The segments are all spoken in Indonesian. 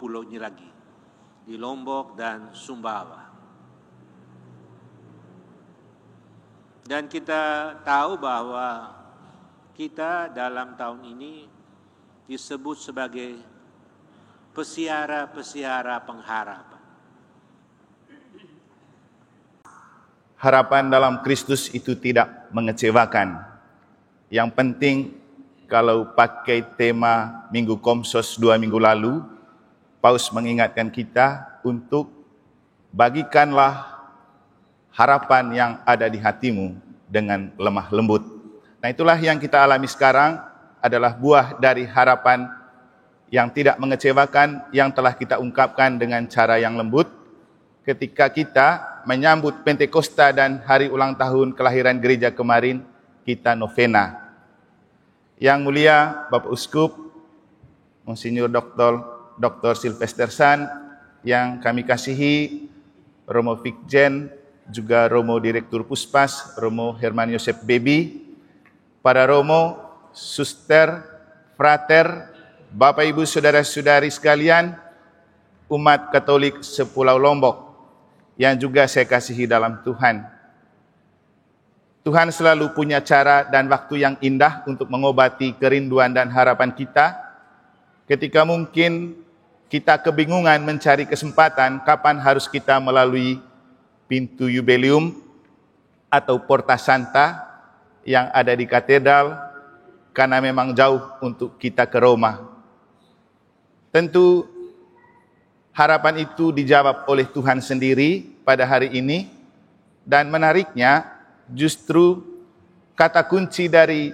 Pulau Nyiragi, di Lombok dan Sumbawa. Dan kita tahu bahwa kita dalam tahun ini disebut sebagai pesiara-pesiara pengharapan. Harapan dalam Kristus itu tidak mengecewakan. Yang penting kalau pakai tema Minggu Komsos 2 minggu lalu, Paus mengingatkan kita untuk bagikanlah harapan yang ada di hatimu dengan lemah lembut. Nah, itulah yang kita alami sekarang adalah buah dari harapan yang tidak mengecewakan yang telah kita ungkapkan dengan cara yang lembut ketika kita menyambut Pentakosta dan hari ulang tahun kelahiran gereja kemarin, kita novena. Yang mulia Bapak Uskup, Monsinyur Dr. Sylvester San, yang kami kasihi, Romo Vikjen, juga Romo Direktur Puspas, Romo Herman Yosef Bebi, para Romo, Suster, Frater, Bapak Ibu Saudara-saudari sekalian, umat Katolik sepulau Lombok, yang juga saya kasihi dalam Tuhan. Tuhan selalu punya cara dan waktu yang indah untuk mengobati kerinduan dan harapan kita. Ketika mungkin kita kebingungan mencari kesempatan kapan harus kita melalui pintu Yubelium atau Porta Santa yang ada di katedral, karena memang jauh untuk kita ke Roma. Tentu harapan itu dijawab oleh Tuhan sendiri pada hari ini, dan menariknya justru kata kunci dari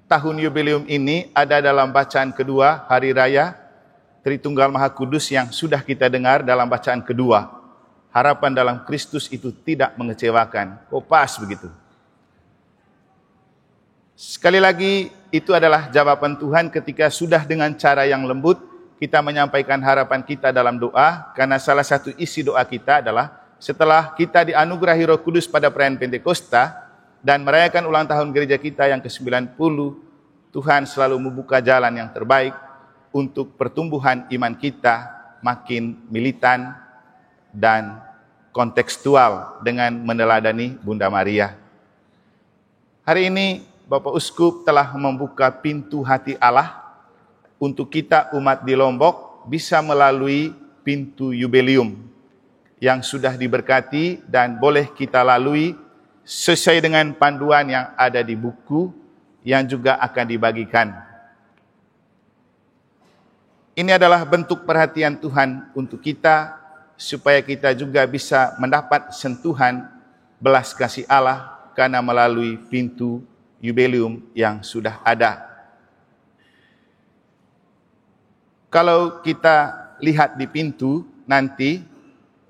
tahun Yubelium ini ada dalam bacaan kedua Hari Raya Tritunggal Maha Kudus yang sudah kita dengar dalam bacaan kedua. Harapan dalam Kristus itu tidak mengecewakan. Oh, pas begitu. Sekali lagi, itu adalah jawaban Tuhan ketika sudah dengan cara yang lembut kita menyampaikan harapan kita dalam doa, karena salah satu isi doa kita adalah setelah kita dianugerahi Roh Kudus pada perayaan Pentakosta dan merayakan ulang tahun gereja kita yang ke-90, Tuhan selalu membuka jalan yang terbaik untuk pertumbuhan iman kita makin militan dan kontekstual dengan meneladani Bunda Maria. Hari ini Bapak Uskup telah membuka pintu hati Allah untuk kita umat di Lombok bisa melalui pintu Yubelium yang sudah diberkati dan boleh kita lalui sesuai dengan panduan yang ada di buku yang juga akan dibagikan. Ini adalah bentuk perhatian Tuhan untuk kita supaya kita juga bisa mendapat sentuhan belas kasih Allah karena melalui pintu Yubelium yang sudah ada. Kalau kita lihat di pintu nanti,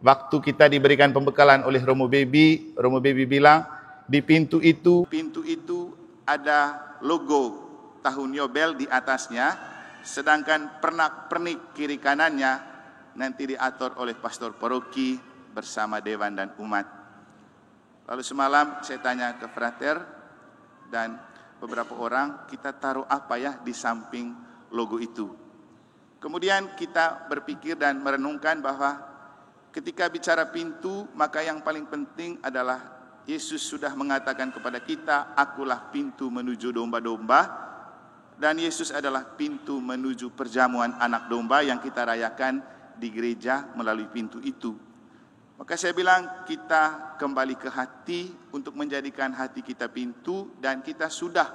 waktu kita diberikan pembekalan oleh Romo Bebi bilang di pintu itu ada logo tahun Yobel di atasnya, sedangkan pernak-pernik kiri kanannya nanti diatur oleh pastor paroki bersama dewan dan umat. Lalu semalam saya tanya ke frater dan beberapa orang, kita taruh apa ya di samping logo itu. Kemudian kita berpikir dan merenungkan bahwa ketika bicara pintu, maka yang paling penting adalah Yesus sudah mengatakan kepada kita, akulah pintu menuju domba-domba, dan Yesus adalah pintu menuju perjamuan anak domba yang kita rayakan di gereja melalui pintu itu. Maka saya bilang kita kembali ke hati untuk menjadikan hati kita pintu, dan kita sudah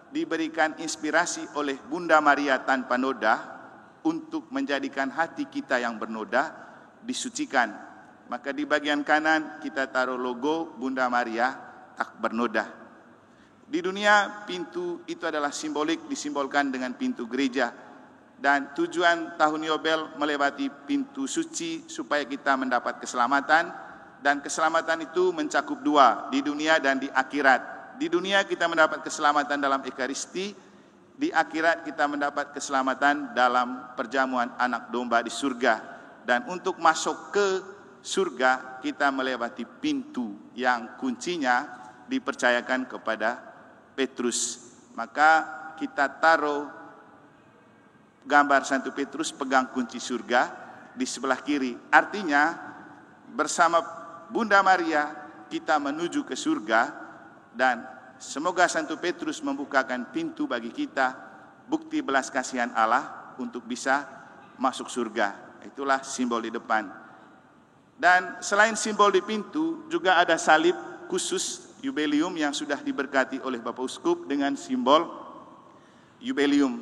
diberikan inspirasi oleh Bunda Maria tanpa noda untuk menjadikan hati kita yang bernoda disucikan. Maka di bagian kanan kita taruh logo Bunda Maria tak bernoda. Di dunia pintu itu adalah simbolik, disimbolkan dengan pintu gereja. Dan tujuan tahun Yobel melewati pintu suci supaya kita mendapat keselamatan. Dan keselamatan itu mencakup dua, di dunia dan di akhirat. Di dunia kita mendapat keselamatan dalam Ekaristi, di akhirat kita mendapat keselamatan dalam perjamuan anak domba di surga. Dan untuk masuk ke surga kita melewati pintu yang kuncinya dipercayakan kepada Petrus. Maka kita taruh gambar Santo Petrus pegang kunci surga, di sebelah kiri. Artinya bersama Bunda Maria kita menuju ke surga, dan semoga Santo Petrus membukakan pintu bagi kita, bukti belas kasihan Allah untuk bisa masuk surga. Itulah simbol di depan. Dan selain simbol di pintu, juga ada salib khusus Yubelium yang sudah diberkati oleh Bapak Uskup dengan simbol Yubelium.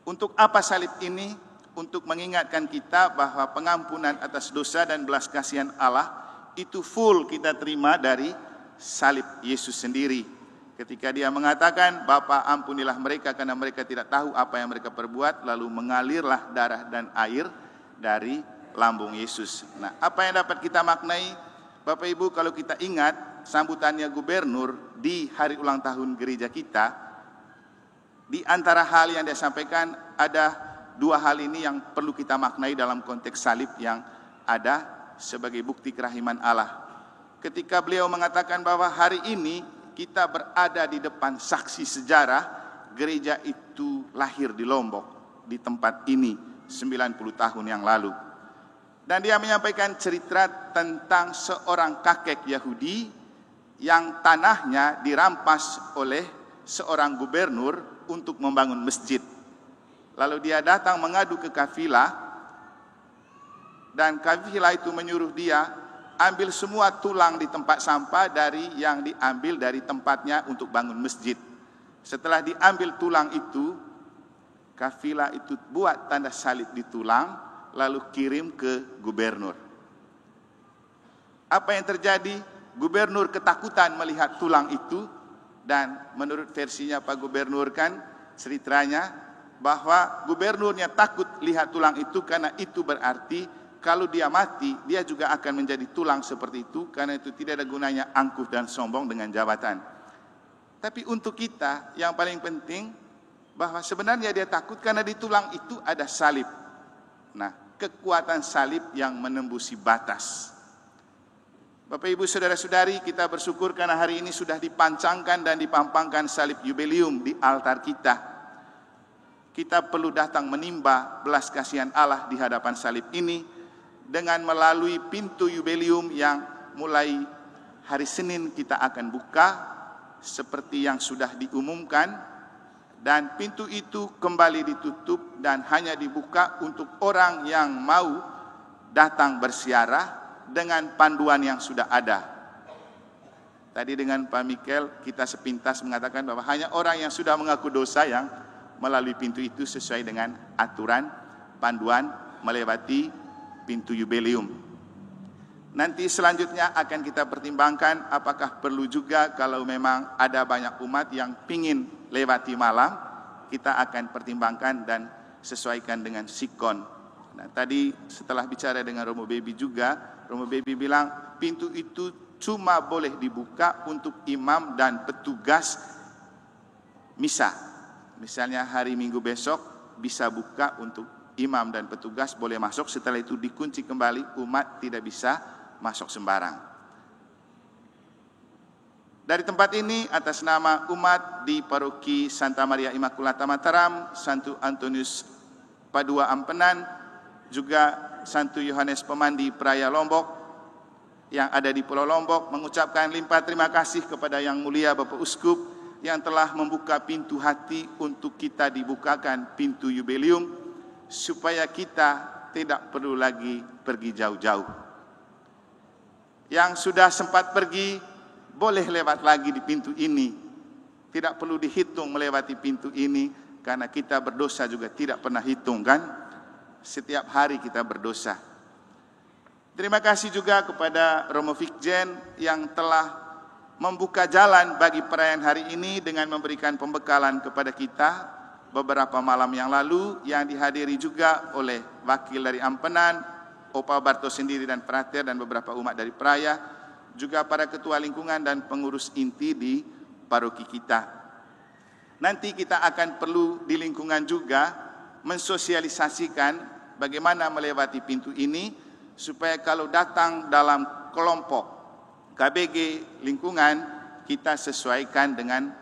Untuk apa salib ini? Untuk mengingatkan kita bahwa pengampunan atas dosa dan belas kasihan Allah itu full kita terima dari salib Yesus sendiri. Ketika dia mengatakan, Bapa ampunilah mereka karena mereka tidak tahu apa yang mereka perbuat, lalu mengalirlah darah dan air dari lambung Yesus. Nah, apa yang dapat kita maknai? Bapak Ibu, kalau kita ingat sambutannya gubernur di hari ulang tahun gereja kita, di antara hal yang dia sampaikan ada dua hal ini yang perlu kita maknai dalam konteks salib yang ada sebagai bukti kerahiman Allah. Ketika beliau mengatakan bahwa hari ini kita berada di depan saksi sejarah, gereja itu lahir di Lombok, di tempat ini 90 tahun yang lalu. Dan dia menyampaikan cerita tentang seorang kakek Yahudi yang tanahnya dirampas oleh seorang gubernur untuk membangun masjid. Lalu dia datang mengadu ke kafilah, dan kafilah itu menyuruh dia ambil semua tulang di tempat sampah dari yang diambil dari tempatnya untuk bangun masjid. Setelah diambil tulang itu, kafilah itu buat tanda salib di tulang, lalu kirim ke gubernur. Apa yang terjadi? Gubernur ketakutan melihat tulang itu, dan menurut versinya Pak Gubernur kan ceritanya, bahwa gubernurnya takut lihat tulang itu karena itu berarti kalau dia mati, dia juga akan menjadi tulang seperti itu, karena itu tidak ada gunanya angkuh dan sombong dengan jabatan. Tapi untuk kita yang paling penting, bahwa sebenarnya dia takut karena di tulang itu ada salib. Nah, kekuatan salib yang menembusi batas. Bapak Ibu Saudara-saudari, kita bersyukur karena hari ini sudah dipancangkan dan dipampangkan salib Yubelium di altar kita. Kita perlu datang menimba belas kasihan Allah di hadapan salib ini dengan melalui pintu Yubelium yang mulai hari Senin kita akan buka seperti yang sudah diumumkan, dan pintu itu kembali ditutup dan hanya dibuka untuk orang yang mau datang bersiarah dengan panduan yang sudah ada. Tadi dengan Pak Mikel kita sepintas mengatakan bahwa hanya orang yang sudah mengaku dosa yang melalui pintu itu sesuai dengan aturan panduan melewati pintu Yubelium. Nanti selanjutnya akan kita pertimbangkan apakah perlu juga kalau memang ada banyak umat yang pingin lewati malam, kita akan pertimbangkan dan sesuaikan dengan sikon. Nah, tadi setelah bicara dengan Romo Baby juga, Romo Baby bilang pintu itu cuma boleh dibuka untuk imam dan petugas misa. Misalnya hari Minggu besok bisa buka untuk imam dan petugas boleh masuk, setelah itu dikunci kembali, umat tidak bisa masuk sembarang. Dari tempat ini atas nama umat di Paroki Santa Maria Immaculata Mataram, Santo Antonius Padua Ampenan, juga Santo Yohanes Pemandi Praia Lombok yang ada di Pulau Lombok, mengucapkan limpah terima kasih kepada Yang Mulia Bapak Uskup yang telah membuka pintu hati untuk kita dibukakan pintu Yubelium, supaya kita tidak perlu lagi pergi jauh-jauh. Yang sudah sempat pergi, boleh lewat lagi di pintu ini. Tidak perlu dihitung melewati pintu ini, karena kita berdosa juga tidak pernah hitung kan? Setiap hari kita berdosa. Terima kasih juga kepada Romo Fikjen yang telah membuka jalan bagi perayaan hari ini dengan memberikan pembekalan kepada kita beberapa malam yang lalu, yang dihadiri juga oleh wakil dari Ampenan, Opa Barto sendiri dan Frater, dan beberapa umat dari Praia, juga para ketua lingkungan dan pengurus inti di paroki kita. Nanti kita akan perlu di lingkungan juga mensosialisasikan bagaimana melewati pintu ini, supaya kalau datang dalam kelompok KBG lingkungan, kita sesuaikan dengan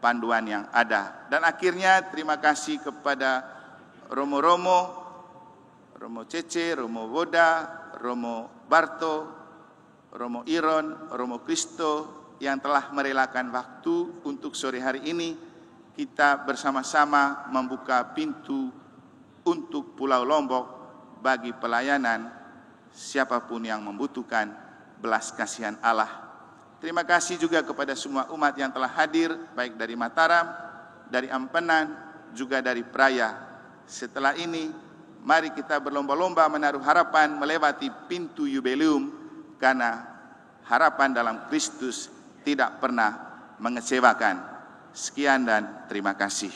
panduan yang ada. Dan akhirnya terima kasih kepada Romo Romo Cece, Romo Boda, Romo Barto, Romo Iron, Romo Kristo yang telah merelakan waktu untuk sore hari ini kita bersama-sama membuka pintu untuk Pulau Lombok bagi pelayanan siapapun yang membutuhkan belas kasihan Allah. Terima kasih juga kepada semua umat yang telah hadir, baik dari Mataram, dari Ampenan, juga dari Praia. Setelah ini, mari kita berlomba-lomba menaruh harapan melewati pintu jubileum, karena harapan dalam Kristus tidak pernah mengecewakan. Sekian dan terima kasih.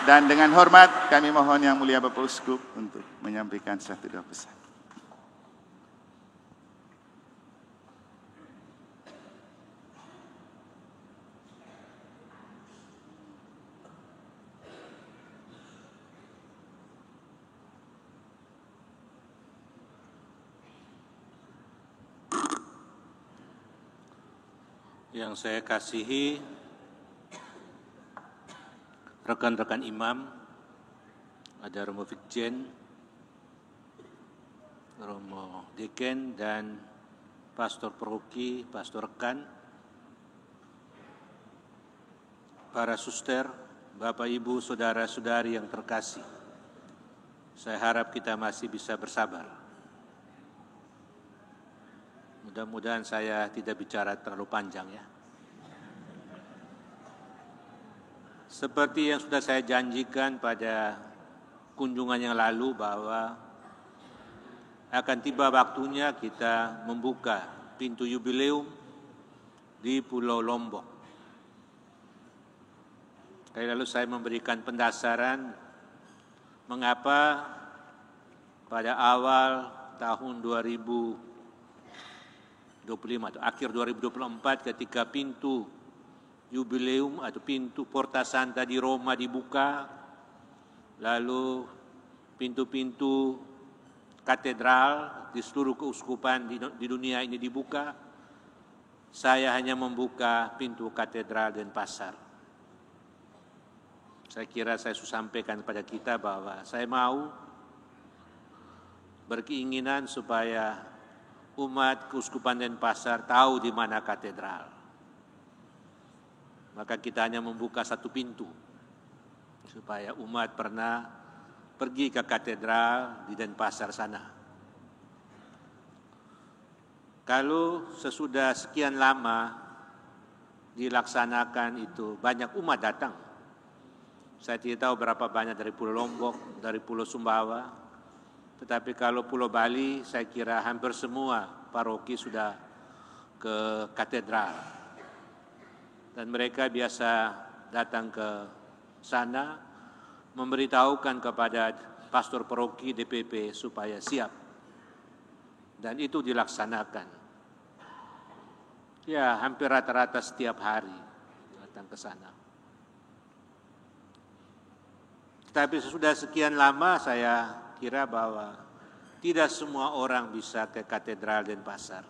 Dan dengan hormat, kami mohon Yang Mulia Bapak Uskup untuk menyampaikan satu dua pesan. Yang saya kasihi rekan-rekan imam, ada Romo Vikjen, Romo Deken, dan Pastor Paroki, Pastor Rekan, para suster, Bapak Ibu, saudara-saudari yang terkasih. Saya harap kita masih bisa bersabar. Mudah-mudahan saya tidak bicara terlalu panjang ya. Seperti yang sudah saya janjikan pada kunjungan yang lalu bahwa akan tiba waktunya kita membuka pintu jubileum di Pulau Lombok. Lalu saya memberikan pendasaran mengapa pada awal tahun 2025 atau akhir 2024 ketika pintu jubileum atau pintu Porta Santa di Roma dibuka, lalu pintu-pintu katedral di seluruh keuskupan di dunia ini dibuka, saya hanya membuka pintu katedral Denpasar. Saya kira saya sudah sampaikan kepada kita bahwa saya mau berkeinginan supaya umat keuskupan Denpasar tahu di mana katedral. Maka kita hanya membuka satu pintu supaya umat pernah pergi ke katedral di Denpasar sana. Kalau sesudah sekian lama dilaksanakan itu banyak umat datang. Saya tidak tahu berapa banyak dari Pulau Lombok, dari Pulau Sumbawa. Tetapi kalau Pulau Bali, saya kira hampir semua paroki sudah ke katedral. Dan mereka biasa datang ke sana, memberitahukan kepada pastor paroki DPP supaya siap. Dan itu dilaksanakan. Ya, hampir rata-rata setiap hari datang ke sana. Tetapi sesudah sekian lama saya kira bahwa tidak semua orang bisa ke katedral Denpasar.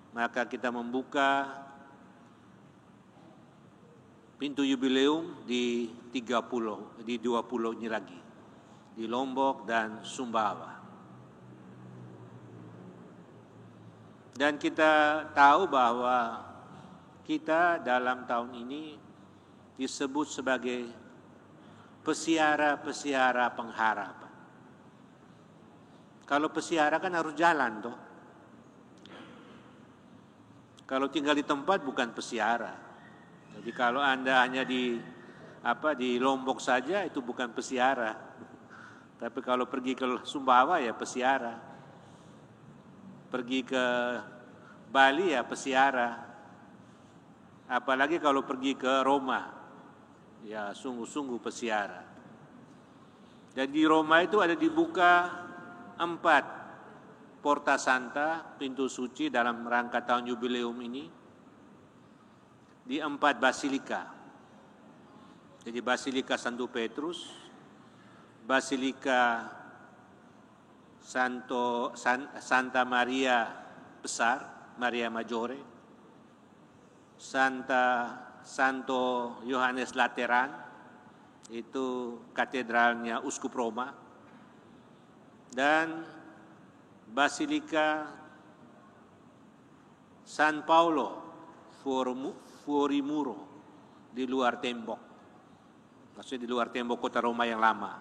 Maka kita membuka pintu jubileum di 20 ini lagi, di Lombok dan Sumbawa. Dan kita tahu bahwa kita dalam tahun ini disebut sebagai pesiara pengharapan. Kalau pesiara kan harus jalan toh. Kalau tinggal di tempat bukan pesiara. Jadi kalau Anda hanya di Lombok saja itu bukan pesiara. Tapi kalau pergi ke Sumbawa ya pesiara. Pergi ke Bali ya pesiara. Apalagi kalau pergi ke Roma. Ya sungguh-sungguh pesiara. Jadi di Roma itu ada dibuka 4 Porta Santa, pintu suci dalam rangka tahun jubileum ini di 4 basilika. Jadi Basilika Santo Petrus, Basilika Santa Maria Besar, Maria Maggiore, Santo Yohanes Lateran, itu katedralnya Uskup Roma, dan Basilika San Paolo Fuorimuro di luar tembok, maksudnya di luar tembok kota Roma yang lama.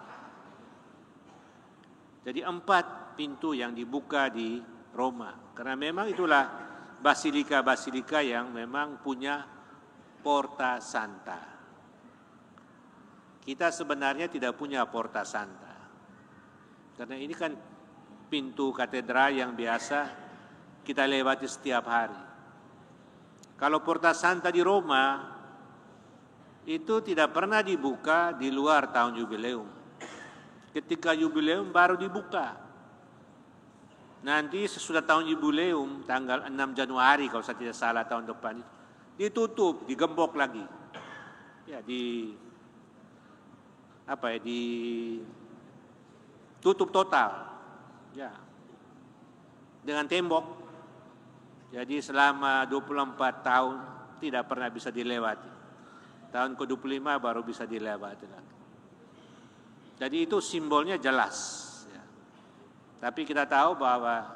Jadi 4 pintu yang dibuka di Roma, karena memang itulah basilika-basilika yang memang punya Porta Santa. Kita sebenarnya tidak punya Porta Santa, karena ini kan pintu katedral yang biasa kita lewati setiap hari. Kalau Porta Santa di Roma itu tidak pernah dibuka di luar tahun jubileum. Ketika jubileum baru dibuka. Nanti sesudah tahun jubileum tanggal 6 Januari kalau saya tidak salah tahun depan itu ditutup, digembok lagi. Ya, ditutup total. Ya. Dengan tembok. Jadi selama 24 tahun tidak pernah bisa dilewati. Tahun ke-25 baru bisa dilewati lagi. Jadi itu simbolnya jelas. Ya. Tapi kita tahu bahwa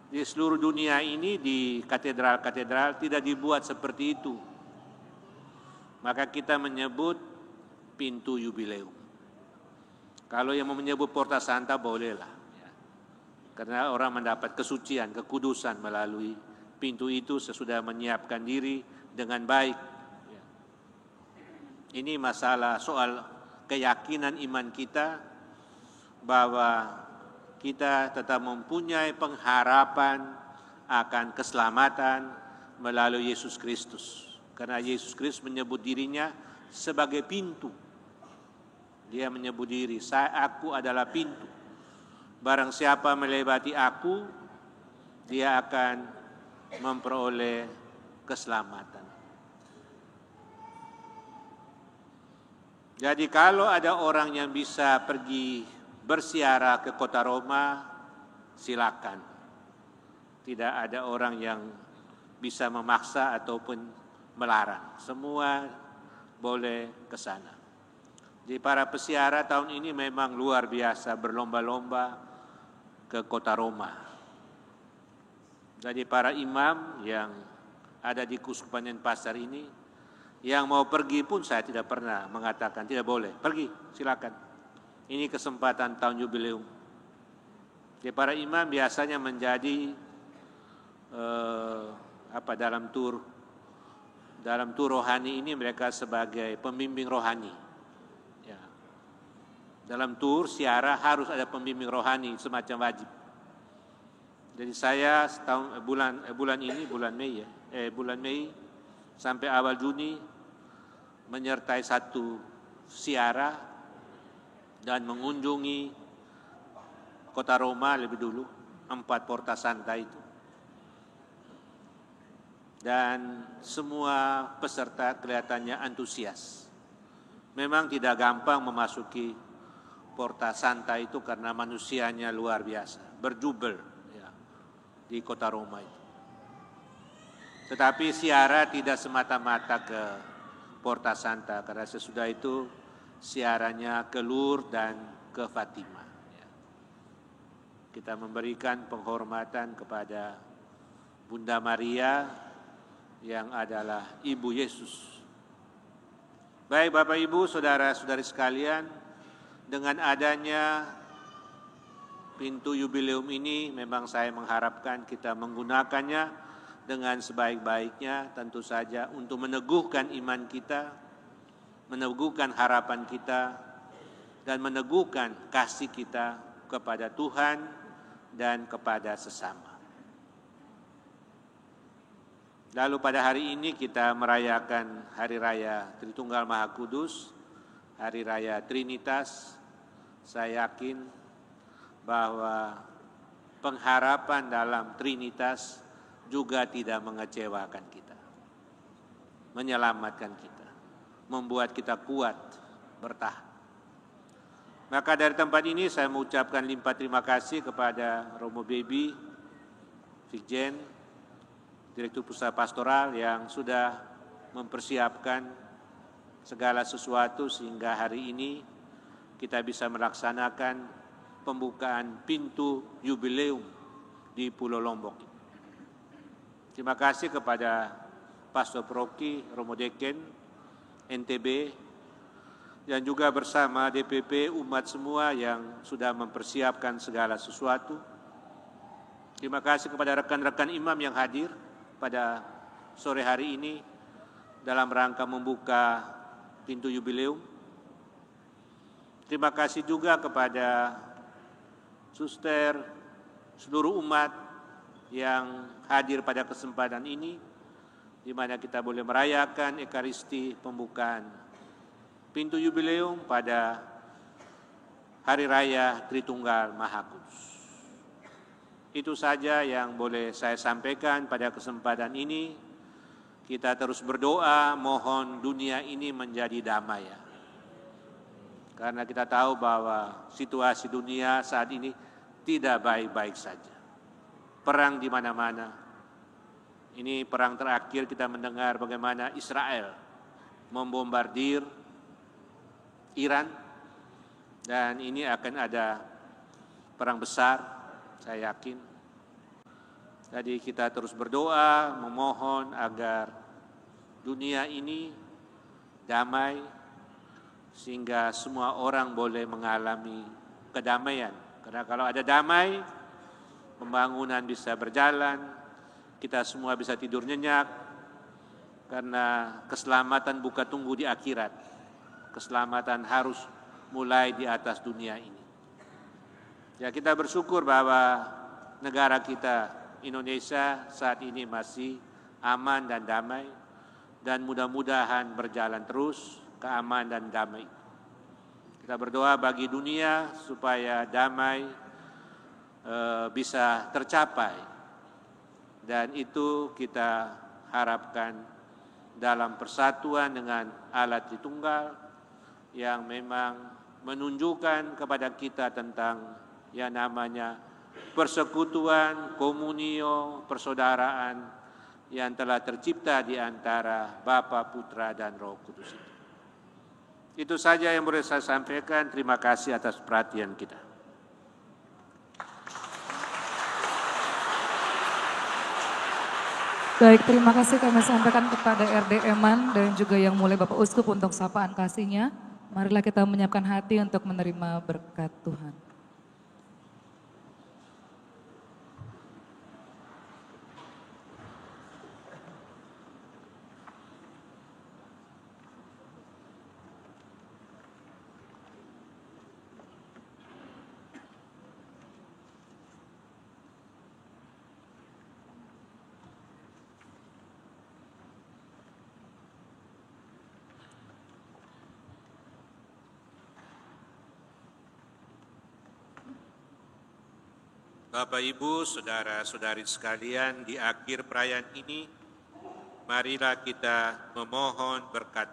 di seluruh dunia ini di katedral-katedral tidak dibuat seperti itu. Maka kita menyebut pintu jubileum. Kalau yang mau menyebut Porta Santa bolehlah. Ya. Karena orang mendapat kesucian, kekudusan melalui pintu itu sesudah menyiapkan diri dengan baik. Ya. Ini masalah soal keyakinan iman kita bahwa kita tetap mempunyai pengharapan akan keselamatan melalui Yesus Kristus. Karena Yesus Kristus menyebut dirinya sebagai pintu. Dia menyebut diri, aku adalah pintu. Barang siapa melewati aku, dia akan memperoleh keselamatan. Jadi kalau ada orang yang bisa pergi bersiara ke kota Roma, silakan. Tidak ada orang yang bisa memaksa ataupun melarang. Semua boleh ke sana. Jadi para pesiara tahun ini memang luar biasa berlomba-lomba ke kota Roma. Jadi para imam yang ada di Keuskupan Denpasar ini, yang mau pergi pun saya tidak pernah mengatakan tidak boleh. Pergi, silakan. Ini kesempatan tahun jubileum. Jadi para imam biasanya menjadi dalam tur rohani ini mereka sebagai pembimbing rohani. Ya. Dalam tur siara harus ada pembimbing rohani semacam wajib. Jadi saya bulan Mei sampai awal Juni menyertai satu siara dan mengunjungi kota Roma lebih dulu, 4 Porta Santa itu. Dan semua peserta kelihatannya antusias. Memang tidak gampang memasuki Porta Santa itu karena manusianya luar biasa, berjubel ya, di kota Roma itu. Tetapi siara tidak semata-mata ke Porta Santa, karena sesudah itu siaranya ke Lourdes dan ke Fatima. Ya. Kita memberikan penghormatan kepada Bunda Maria yang adalah Ibu Yesus. Baik Bapak Ibu, saudara-saudari sekalian, dengan adanya pintu jubileum ini memang saya mengharapkan kita menggunakannya dengan sebaik-baiknya, tentu saja untuk meneguhkan iman kita, meneguhkan harapan kita, dan meneguhkan kasih kita kepada Tuhan dan kepada sesama. Lalu pada hari ini kita merayakan Hari Raya Tritunggal Maha Kudus, Hari Raya Trinitas. Saya yakin bahwa pengharapan dalam Trinitas juga tidak mengecewakan kita, menyelamatkan kita, membuat kita kuat, bertahan. Maka dari tempat ini saya mengucapkan limpah terima kasih kepada Romo Baby, Fikjen, Direktur Pusat Pastoral yang sudah mempersiapkan segala sesuatu sehingga hari ini kita bisa melaksanakan pembukaan pintu jubileum di Pulau Lombok. Terima kasih kepada Pastor Proki, Romo Deken, NTB, dan juga bersama DPP umat semua yang sudah mempersiapkan segala sesuatu. Terima kasih kepada rekan-rekan imam yang hadir pada sore hari ini dalam rangka membuka pintu jubileum. Terima kasih juga kepada suster, seluruh umat yang hadir pada kesempatan ini, di mana kita boleh merayakan Ekaristi pembukaan pintu jubileum pada Hari Raya Tritunggal Maha Kudus. Itu saja yang boleh saya sampaikan pada kesempatan ini. Kita terus berdoa, mohon dunia ini menjadi damai ya. Karena kita tahu bahwa situasi dunia saat ini tidak baik-baik saja. Perang di mana-mana. Ini perang terakhir kita mendengar bagaimana Israel membombardir Iran, dan ini akan ada perang besar, saya yakin. Jadi kita terus berdoa, memohon agar dunia ini damai, sehingga semua orang boleh mengalami kedamaian. Karena kalau ada damai, pembangunan bisa berjalan, kita semua bisa tidur nyenyak, karena keselamatan bukan tunggu di akhirat. Keselamatan harus mulai di atas dunia ini. Ya, kita bersyukur bahwa negara kita Indonesia saat ini masih aman dan damai, dan mudah-mudahan berjalan terus keaman dan damai. Kita berdoa bagi dunia supaya damai bisa tercapai, dan itu kita harapkan dalam persatuan dengan Allah Tritunggal yang memang menunjukkan kepada kita tentang yang namanya persekutuan, komunio, persaudaraan yang telah tercipta di antara Bapa, Putra, dan Roh Kudus itu. Itu saja yang boleh saya sampaikan. Terima kasih atas perhatian kita. Baik, terima kasih kami sampaikan kepada RD Eman dan juga yang mulia Bapak Uskup untuk sapaan kasihnya. Marilah kita menyiapkan hati untuk menerima berkat Tuhan. Bapak, Ibu, saudara-saudari sekalian, di akhir perayaan ini, marilah kita memohon berkat.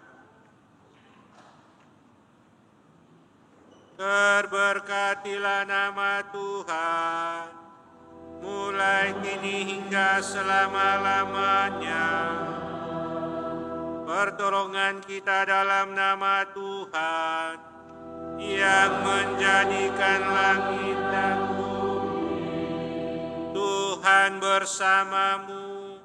Terberkatilah nama Tuhan, mulai kini hingga selama-lamanya. Pertolongan kita dalam nama Tuhan, yang menjadikan langit dan bumi. Tuhan bersamamu.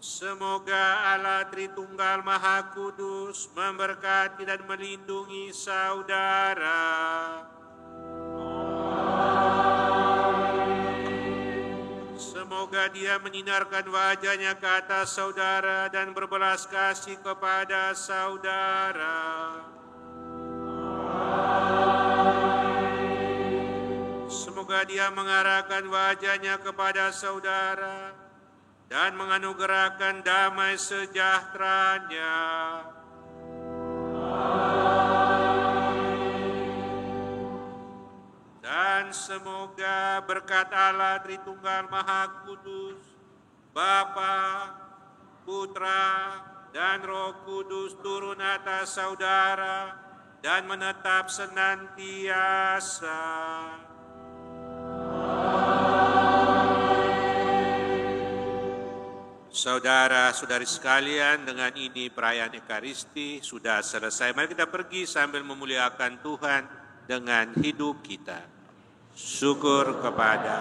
Semoga Allah Tritunggal Maha Kudus memberkati dan melindungi saudara. Semoga Dia menyinarkan wajah-Nya ke atas saudara dan berbelas kasih kepada saudara. Semoga Dia mengarahkan wajah-Nya kepada saudara dan menganugerahkan damai sejahtera-Nya. Dan semoga berkat Allah Tritunggal Maha Kudus, Bapa, Putra, dan Roh Kudus turun atas saudara dan menetap senantiasa. Saudara-saudari sekalian, dengan ini perayaan Ekaristi sudah selesai. Mari kita pergi sambil memuliakan Tuhan dengan hidup kita. Syukur kepada